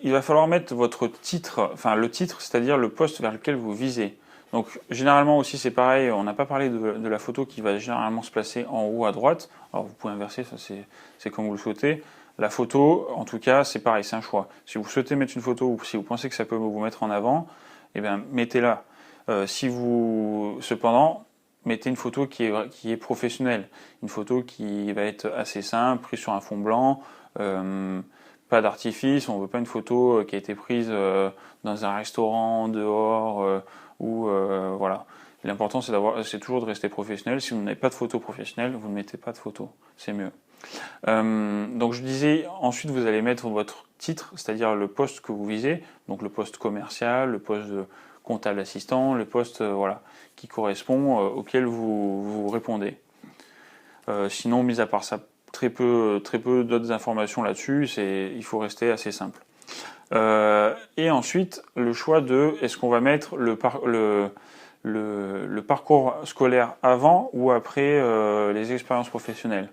Il va falloir mettre votre titre, enfin le titre, c'est-à-dire le poste vers lequel vous visez. Donc généralement aussi c'est pareil, on n'a pas parlé de la photo qui va généralement se placer en haut à droite. Alors vous pouvez inverser, ça c'est comme vous le souhaitez. La photo, en tout cas, c'est pareil, c'est un choix. Si vous souhaitez mettre une photo ou si vous pensez que ça peut vous mettre en avant, eh bien mettez-la. Cependant, mettez une photo qui est professionnelle, une photo qui va être assez simple, prise sur un fond blanc. Pas d'artifice, on veut pas une photo qui a été prise dans un restaurant, dehors, voilà. L'important c'est toujours de rester professionnel. Si vous n'avez pas de photo professionnelle, vous ne mettez pas de photo, c'est mieux. Donc je disais, ensuite vous allez mettre votre titre, c'est-à-dire le poste que vous visez, donc le poste commercial, le poste de comptable assistant, le poste voilà, qui correspond auquel vous répondez. Sinon, mis à part ça, très peu d'autres informations là-dessus, il faut rester assez simple. Et ensuite, le choix de est-ce qu'on va mettre le parcours scolaire avant ou après les expériences professionnelles.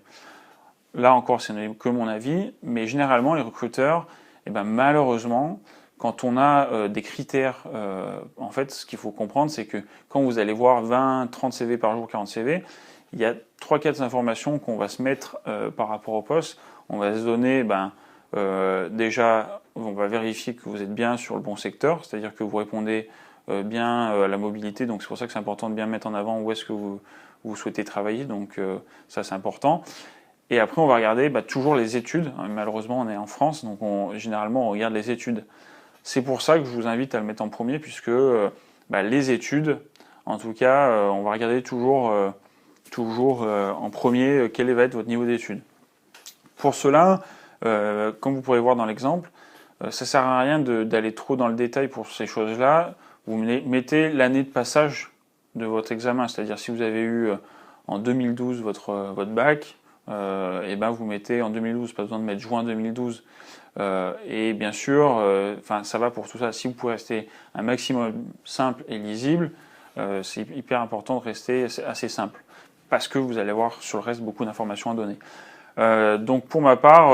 Là encore, ce n'est que mon avis, mais généralement, les recruteurs, eh ben, malheureusement, quand on a des critères, en fait, ce qu'il faut comprendre, c'est que quand vous allez voir 20, 30 CV par jour, 40 CV, il y a 3-4 informations qu'on va se mettre par rapport au poste. On va se donner, déjà, on va vérifier que vous êtes bien sur le bon secteur, c'est-à-dire que vous répondez bien à la mobilité, donc c'est pour ça que c'est important de bien mettre en avant où est-ce que vous souhaitez travailler, donc ça c'est important. Et après, on va regarder toujours les études. Malheureusement, on est en France, donc généralement, on regarde les études. C'est pour ça que je vous invite à le mettre en premier, puisque les études, en tout cas, on va regarder toujours en premier quel va être votre niveau d'études. Pour cela, comme vous pourrez voir dans l'exemple, ça ne sert à rien d'aller trop dans le détail pour ces choses-là. Vous mettez l'année de passage de votre examen, c'est-à-dire si vous avez eu en 2012 votre bac, et vous mettez en 2012, pas besoin de mettre juin 2012. Et bien sûr, ça va pour tout ça. Si vous pouvez rester un maximum simple et lisible, c'est hyper important de rester assez simple, parce que vous allez avoir sur le reste beaucoup d'informations à donner. Donc pour ma part,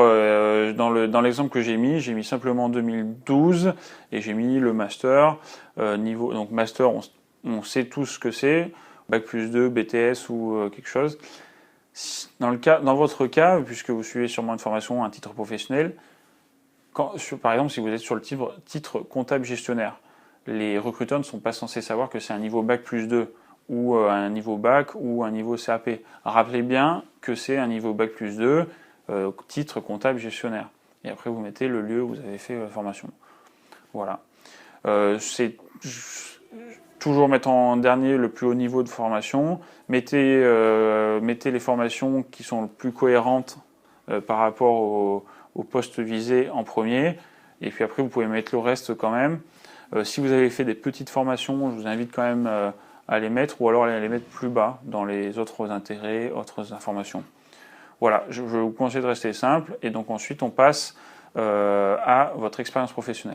dans l'exemple que j'ai mis simplement 2012 et j'ai mis le master niveau. Donc master, on sait tous ce que c'est, bac plus 2, BTS ou quelque chose. Dans votre cas, puisque vous suivez sûrement une formation, un titre professionnel, par exemple si vous êtes sur le titre comptable gestionnaire, les recruteurs ne sont pas censés savoir que c'est un niveau bac plus 2 ou un niveau bac ou un niveau CAP. Rappelez bien que c'est un niveau bac plus 2, titre comptable gestionnaire. Et après vous mettez le lieu où vous avez fait la formation. Voilà. C'est toujours mettre en dernier le plus haut niveau de formation. Mettez les formations qui sont le plus cohérentes par rapport au poste visé en premier. Et puis après, vous pouvez mettre le reste quand même. Si vous avez fait des petites formations, je vous invite quand même à les mettre, ou alors à les mettre plus bas dans les autres intérêts, autres informations. Voilà, je vous conseille de rester simple. Et donc ensuite, on passe à votre expérience professionnelle.